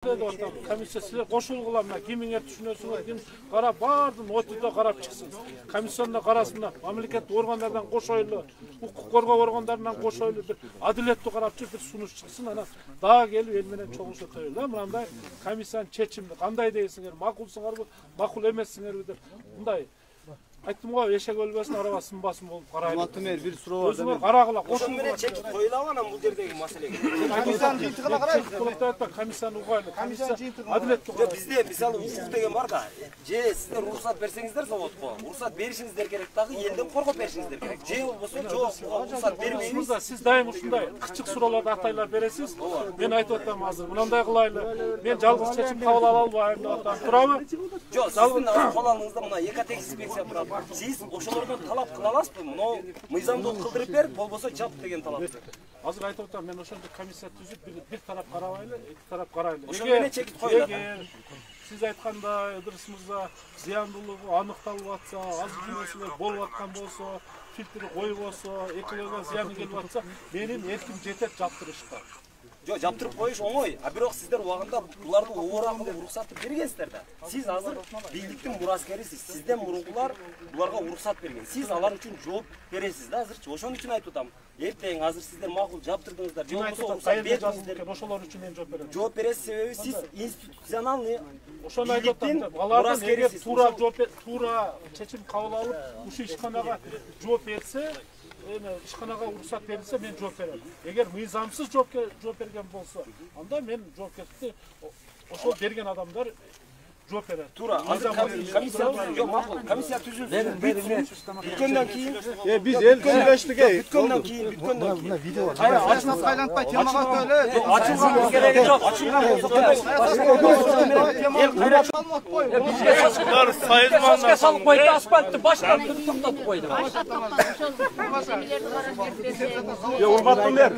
Комиссия sizler koşulgulanma, kimin düşünüyorsunuz, kim karab bardın, otuda karab çıksın. Komisyonda karasında, memleket organlardan koşuylu, hukuk korgao organlarından koşuylu bir adaletli karabçı bir sunuş çıksın. Ana daha geliyor elmenen çoğuş ötüyorlar. Mıranda komisyon çeçimli, kanday değilsinler, makulsunlar bu, makul emessinler bir de. Bunday. Aytdım qo'y, eshak o'lbasin, arabasini basın bo'lib qaraydi. Matmer bir so'rov bor. O'zimiz qaraqila, qo'shib meni chekib qo'yilaman ham bu yerdagi masalaga. Komisyon jintiqila qaraydi. Qo'lda komisyon uqayli. Komisyon adaletli. Bizde misal hukuk degan bor da. Je sizlar ruxsat bersangizlar zavodga, ruxsat berishingizlar kerak, tag'i eldan qo'rqib berishingizlar kerak. Je bo'lsa yo'q, ruxsat bermaymiz. Siz doim shunday qichiq so'rovlarda ataylar berasiz. Men aytib o'taman hozir. Bunday qilayli. Men yolg'iz chechim qabul ola olmayman deb o'taman. Turami? Yo'q, sizning qo'lingizda mana yekata inspeksiya turadi. Siz o'shalardan talab qila olasizmi? Mana mizonda qildirib ber, bo'lmasa chap degan talab. Hozir aytib o'taman, men o'shanda komissiya tuzib bir taraf qarayli, ikki taraf qarayli. O'shani chekib qo'yiladi. Siz aytganday Idris Mirza ziyonluligi aniqtalib atsa, hozir narsalar bo'lib atgan bo'lsa, filtri qo'yib olsa, ekologiyaga ziyoni kelib atsa, mening erkim yetet joptirishga. Yo, joptirib qo'yish o'ng'oy. Biroq sizlar vaqtida ularni o'g'ri qilib ruxsat bergansizlar-da. Siz hozir birlikning muraskərisiz. Sizdan burunqilar ularga ruxsat bergan. Siz ular uchun javob berasiz-da hozircha. O'shaning uchun aytib o'taman. Ertaga hozir sizlar ma'qul joptirdingizlar. Bo'lmasa ruxsat berdingizlar. O'shalar uchun men javob beraman. Javob berasiz sababi siz institutsionalniy o'shani aytib o'taman. Ulardan agar to'ra chechim qabul olib, o'sha ishxonaga javob bersa, ishxonaga ruxsat berilsa men javob beraman. Agar mizomsiz javob bergan bo'lsa, unda men javobgarlikni o'sha bergan odamlar javob beradi. To'ra, hozir komissiya yo'q, ma'qul. Komissiya tuzilsin. Bitgandan keyin biz el söylashdik. Bitgandan keyin. Video var. Hayır, açılmaz aylanmay, temaga böyle. Açılgan kerak yo'q. Açılgan bo'lsa Bizga sayılmazlar. Salib qo'ydi, asfaltni boshlatib to'xtatib qo'ydi. Ya urmatdım der.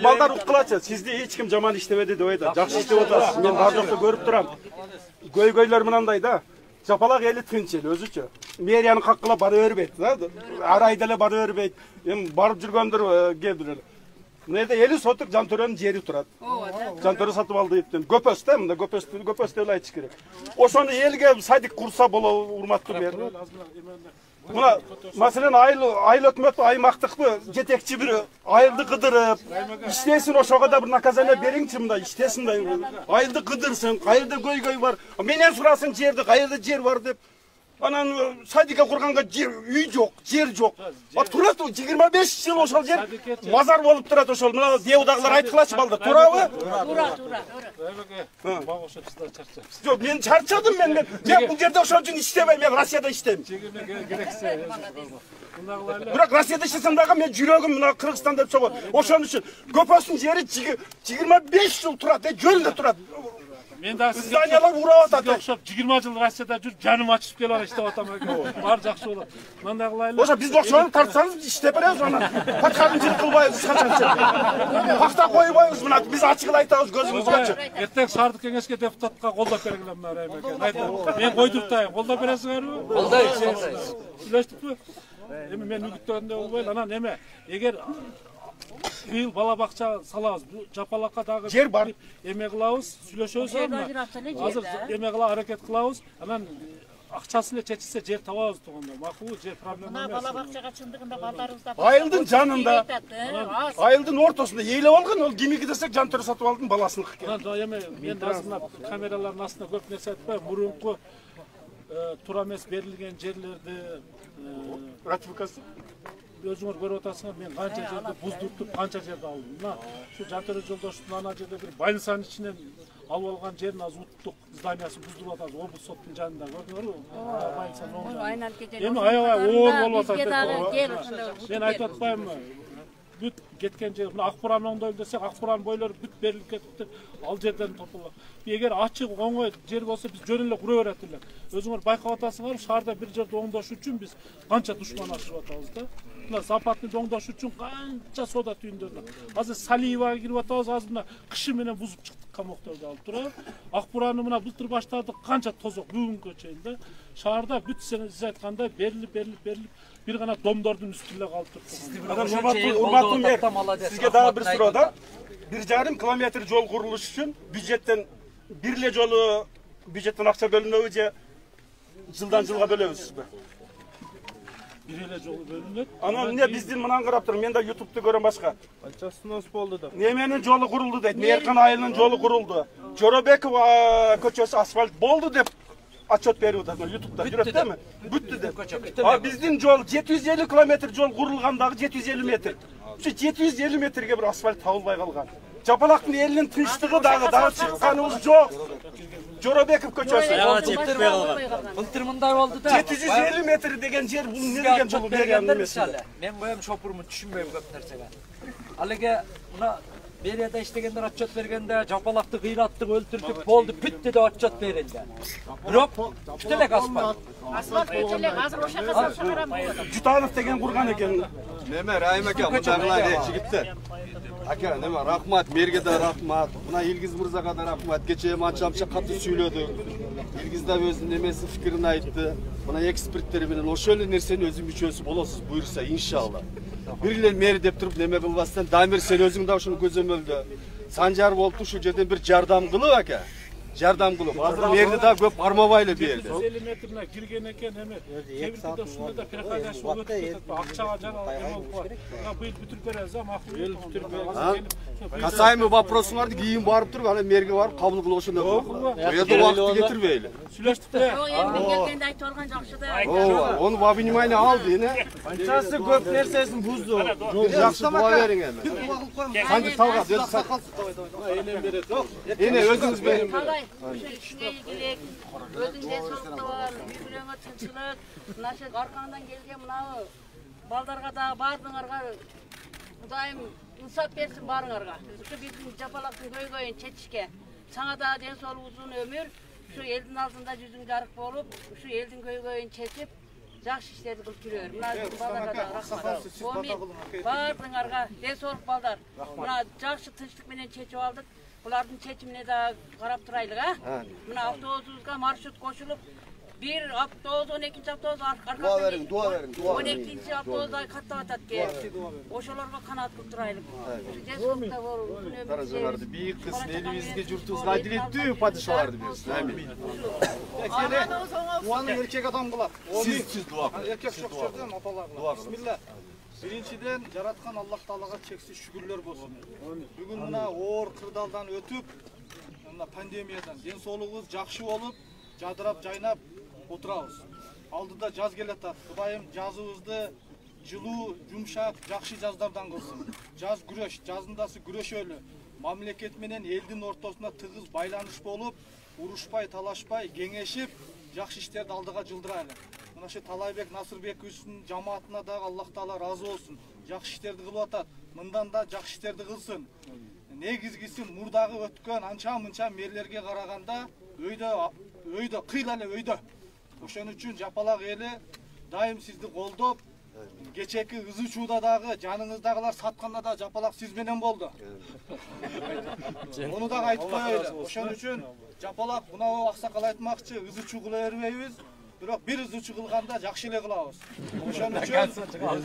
Balдар uqqilachi, sizde hech kim jomon ishlamadi deb aytadi. Yaxshi ishlab o'tasiz. Men har joyda ko'rib turam. Go'y-go'ylar bunandayda. Japalaq eli tinchil o'zicha. Meriyani qaqqilab borib o'rbaydi, araydala borib o'rbaydi. Men borib jurgandir keldilar. Bu yerda 50 sotik Janto'raning jeri turadi. Janto'ra sotib oldi debdim. Go'pasda, bunda go'pasda o'ylay chiqish kerak. O'shani elga sadik qursa bo'la urmatdi ber. Buna masalan ayıl hükümet aymaqtıqmı jetekçi biri ayıldı qıdırıp işlesin oşoğada bir nakazana beriңçi mında işlesin da ayıldı qıdırsın qayerda goy var menen surasın жерді qayerda jer var dep anan sadika qurğanга үй жоқ жер жоқ турат 25 жыл ошол жер мазар болуп турат ошол мына деудагылар айткылачы балдар туурабы Жоқ мен чарчадым мен бул жерде ошол үчүн иштебейм мен Россияда иштейм Бирок Россияда иштесем дагы мен жүрөгүм мына Кыргызстанда деп чогуу ошон үчүн көпөстүн жери 25 жыл турат жөнүндө турат Men daha sizga zdanyalar urab atadi. O'xshab 20 yil Rossiyada yurib, janim ochib kelib ishlab o'taman. Bari yaxshi bo'ladi. Menda qilaylik. O'sha biz o'xshab tartsangiz ishlab beramiz ona. Patxarchilik qilmaymiz hech qachon. Paxta qo'ymaymiz buni. Biz ochiq aytamiz ko'zimiz ochiq. Ertaga Shardiq kengashga deputatga qo'llab berganlar men Rayim aka. Men qo'ydirtayim. Qo'llab berasizlarmi? Qo'llaymiz. Sizlashdikmi? Endi men ügütganda bo'lmaydi. Ana nima? Agar Buyil bala bakça salabız. Bu japalakka dagı jer bar. Emek kılabız, süйлөшөбүз. Hazır emek kıla hareket kılabız. Anan акчасына чечилсе жер табабыз туганда. Макул жер проблема эмес. Бала бакчага чындыгында балдарыбызда Айылдын жанында, айылдын ортосунда эйлеп алган, ол кимики десек Жантөре сатып алдын баласыныкы экен. Мен азырына камералардын астына көп нерсе айтпай, мурунку туура эмес берилген жерлерди ратификация өзүңөр көрүп атасыңар, мен канча жерде буздуртуп, канча жерде алдым. Мына ушу Жантөре жолдоштун ана жерде бир больницанын ичинен алып алган жерин азыр уттук зданиясын буздуруп атабыз. Облус соттун жанында көрдүңөрбү? Больницанын оңунда. Эми аябай оор болуп атат. Мен айтып атпаймынбы? Бүт кеткен жер, мына Акбуран оңдойм десек, Акбуран бойлору бүт берилип кетипти. Ал жерден топулап. Эгер ачык оңой жер болсо биз жөн эле кура берет эле. Өзүңөр байкап атасыңар, шаарда бир жерди оңдош үчүн биз канча душман ашырып атабыз да. Мына западны оңдош үчүн канча сода түйүндөрдү. Азыр Салиевага кирип атабыз, азыр мына кышы менен бузуп чыктык камокторду алып туруп. Акбуранны мына былтыр баштадык канча тозок бүгүнгө чейин да. Шаарда бүт сиз айткандай берилип bir gana domdordun üstünde kaldı. Urmatlı sizge daha bir sıra da 1,5 kilometr yol kuruluş için büdjetten birle yolu büdjetten akça bölünüyor je yıldan yılga bölüyoruz mu? Birele yolu bölünüp. Ana ne bizden mınan qarap turum. Men de YouTube'da görem başka. Qanchasından boldu da. Nemenin yolu kuruldu deydi. Merkan ayının yolu kuruldu. Jorobekov köçesi asfalt boldu dep atçot beriydi YouTube'da. Jüröp mi? Büttü dep. Ha bizden yol 750 kilometr yol kurulgandağı 750 metr. Şu 750 metrge bir asfalt tabılbay kalgan. Japalaktın elinin tinçlığı dağı çıkkanımız yok. Jorobekov köçesi. Былтыр мындай болду да. 750 metr degen yer bu ne degen yolu bergen demesinde. Мен коем шопурмун түшүнбөйм көп нерсеге. Ал эге мына Берияда иштегендер отчет бергенде жапалакты кыйраттык өлтүрдүк болду бүттү деп отчет берилди. Бирок бүт элек асфальт. Асфальт көчелек азыр ошо жака чыгарам. Жутанов деген курган экен. Неме Райым ака, мындагылар жигиттер. Ака, неме рахмат, мерге да рахмат. Мына Илгиз мырзага да рахмат. Кечээ анча катуу сүйлөдү. Илгиз да өзүнүн немесин фикирин айтты. Мына эксперттер менен ошол эле нерсени өзүң мүчөсү болосуз буйрса иншалла. Бирлер мери деп туруп неме кылбастан Дамир сен өзүң да ушуну көзөмөлдө. Санжар болуп ушул жерден бир жардам кылып ака. Жардам кылып. Азыр мерди да көп бармабайлы берди. 150 метрine кирген экен эме. Кебирде ушунда да переходящий өтүп кетет. Акчага жана болуп калат. Быйыл бүтүрүп беребиз, макул бүтүрүп беребиз. Касайымы вопросуңарды кийин барып туруп, ана мерге барып кабыл кылып ошондой. Бу жерде убакытты кетирбейли. Сүйлөштүк да. Жок, эми келгенде айтып алган жакшы да. Ооба, ону во внимание алды, эне. Канчасы көп нерсесин бузду. Жакшы дуа бериң эми. Сандык талга Эне берет. Эне өзүңүз бериң. Ошо ишиңе ийгилик, өзүңдө соолукта бар, үй-бүлөңө тынчылык, мына ошо аркаңдан келген мынабы балдарга да баардыгыңарга Кудайым инсап берсин баарыңарга. Ушу биздин жапалактын көйгөйүн чечишке, сага да ден соолук узун өмүр, ушу элдин алдында жүзүң жарык болуп, ушу элдин көйгөйүн чечип, жакшы иштерди кылып жүрөр. Мына балдарга да рахмат. Баардыгыңарга ден соолук балдар. Мына жакшы тынчтык менен чечип алдык. Bulardın çekimine de karap turaylık ha. Buna avtobüsüzga marşrut koşulup bir avtobüs 12. avtobüs arkasında. Dua verin. 12. avtobüsda katta atat ki. Oşalarga kanat kılıp turaylık. Cesurlukta olur. Karazanardı büyük kısmı elimizde jurtubuzga adilettүү padişahlарды берсин. Амин. Duanı erkek adam kılar. Siz dua kılın. Erkek çok şerden atalar kılar. Bismillah. Birinciden yaratkan Allah Teala'ga çeksiz şükürler olsun. Bugün mına oğur kırdaldan ötüp, pandemiyadan den soğuluğuz jakşı olup, jadırap jaynap oturabız. Aldıda jaz geletat. Kudayım jazыбызды жылуу, жумшак, жакшы жаздардан кылсын. Жаз күрөш, жазындасы күрөшөлү. Мамлекет менен элдин ортосуна тыгыз байланыш болуп, урушпай, талашпай, кеңешип, жакшы иштерди алдыга жылдырайлы. Мына ошо Талайбек Насырбековичтин жамаатына дагы Аллах Таала разы болсун. Жакшы иштерди кылып атат. Мындан да жакшы иштерди кылсын. Негизгиси мурдагы өткөн анча-мынча мерлерге караганда өйдө кыйла эле өйдө. Ошон үчүн жапалак эли дайым сизди колдоп, кечеки ызы чууда дагы жаныңыздагылар сатканда да жапалак сиз менен болду. Ону дагы айтып коелу. Ошон үчүн жапалак мына аксакал айтмакчы, ызы чуу кыла бербейбиз. Бирок бир ызы чуу кылганда жакшы эле кылабыз. Ошон үчүн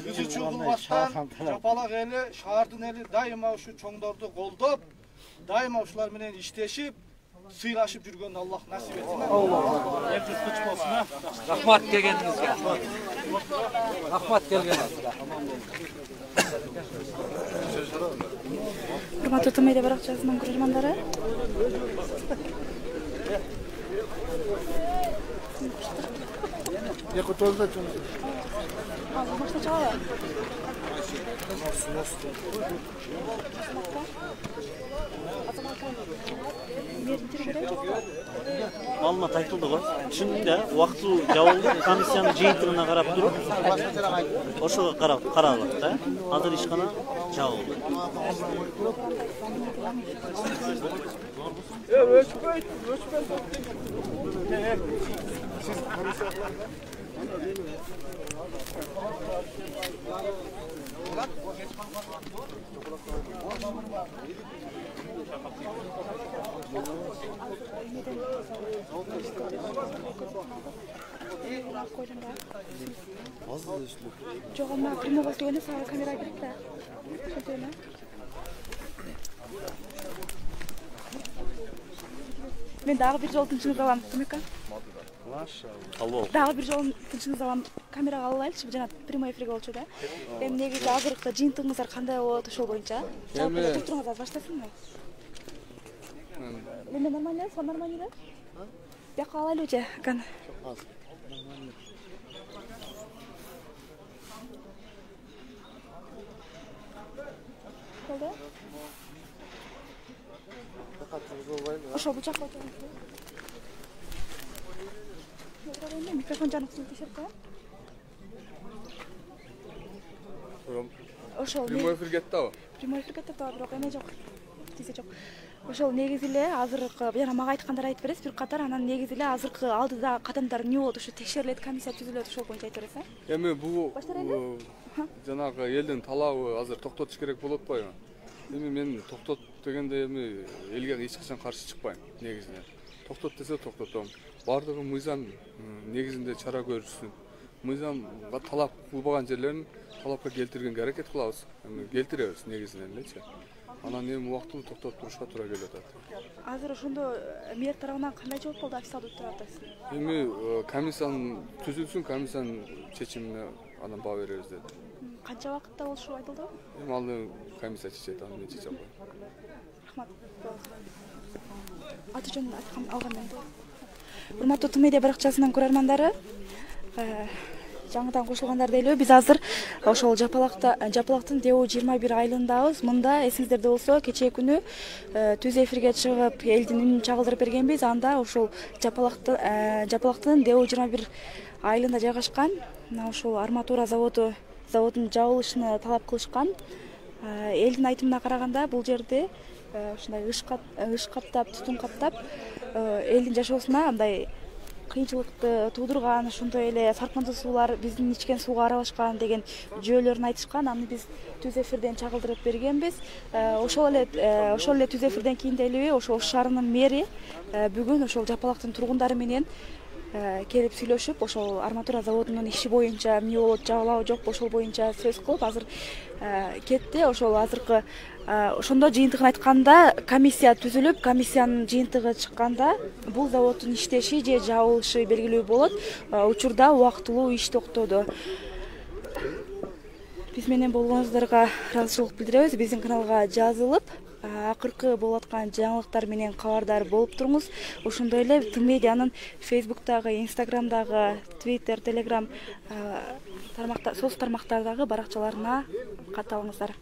ызы чуу кылбастан жапалак эли, шаардын эли дайыма ушу чоңдорду колдоп, дайыма ушулар менен иштешип, сыйлашып жүргөндү Аллах насип этсин. Эл журт тынч болсун ha. Рахмат келгениңизге. Рахмат келгениңизге. Урматтуу Тумейде баракчасынын көрөрмандары. Яко толда чоң. Башта чыгабы? Маалымат айтылды го. Чынында убактылуу жабылды. Комиссиянын жыйынтыгына карап туруп, ошого каралып да. Азыр ишкана жабылды. Жоқ, ана прямого сөйле, саған камера керек та. Мен дагы бир жолу тынчыңызды алам, Демек. Алло. Дагы бир жолу тынчыңызды алам. Камерага алайлычы, жана прямой эфирге болчу да. Эми негизи азыркы жыйынтыгыңыздар кандай болот ошол боюнча? Жалпы эле туруңуз баштасыңбы? Эми нормально, все нормально да? Бияка алайлы же, Акан? Болду? Ошол бул жакка отурыңыз. Микрофон жанып текшерип коем. Ошол Прямой эфир кетти абы? Прямой эфир кетти да, бирок эме жок. Тизе жок. Ошол негизи эле азыркы жана мага айткандар айтып бересиз бир катар, анан негизи эле азыркы алдыда кадамдар эмне болот, ушу текшерилет, комиссия түзүлөт, ошол боюнча айтып бересиз. Эми бул жанагы элдин талабы азыр токтотуш керек болуп атпайбы? Эми мен токтот дегенде эми элге эч качан каршы чыкпайм негизинен. Токтот десе токтотом. Бардыгы мыйзам негизинде чара көрүлсүн. Мыйзамга талап кылбаган жерлерин талапка келтиргенге аракет кылабыз. Эми келтиребиз негизинен элечи. Анан эми убактылуу токтоп турушка туура келип атат. Азыр ошондо мэр тарабынан кандай жооп болду, официалдуу деп атасыз? Эми комиссиянын түзүлсүн, комиссиянын чечимине анан баа беребиз деди. Канча убакытта болушу айтылды? Эми аны комиссия чечет, аны мен чече албайм. Рахмат. Аты жөнүн айткан алгандан кийин. Урматтуу Тым медиа баракчасынын көрөрмандары, жаңыдан кошулгандар дейлөө, биз азыр ошол Жапалактын Деу 21 айылындабыз. Мында эсиңиздерде болсо, кечээ күнү түз эфирге чыгып, элдин үнүн чагылдырып бергенбиз. Анда ошол Жапалактын Деу 21 айылында жайгашкан, ошол арматура заводунун жабылышын талап кылышкан. Элдин айтымына караганда, бул жерде ушундай ыш каптап, түтүн каптап, элдин жашоосуна андай кыйынчылыкты туудурган, ошондой эле сарпындуу суулар биздин ичкен сууга аралашкан деген жүйөлөрүн айтышкан. Аны биз түз эфирден чагылдырып бергенбиз. Ошол эле түз эфирден кийин деле ошол Ош шаарынын мэри бүгүн ошол Жапалактын тургундары менен келип сүйлөшүп, ошол арматура заводунун иши боюнча эмне болот, жабылабы жокпу, ошол боюнча сөз кылып, азыр кетти. Ошол азыркы ошондо жыйынтыгын айтканда, комиссия түзүлүп, комиссиянын жыйынтыгы чыкканда бул заводдун иштеши же жабылышы белгилүү болот. Учурда убактылуу иш токтоду. Биз менен болгонуңуздарга ыраазычылык билдиребиз. Биздин каналга жазылып, акыркы болуп аткан жаңылыктар менен кабардар болуп туруңуз. Ошондой эле Тым медианын Facebook'тагы, Instagram'дагы, Twitter, Telegram соц тармактардагы баракчаларына катталыңыздар.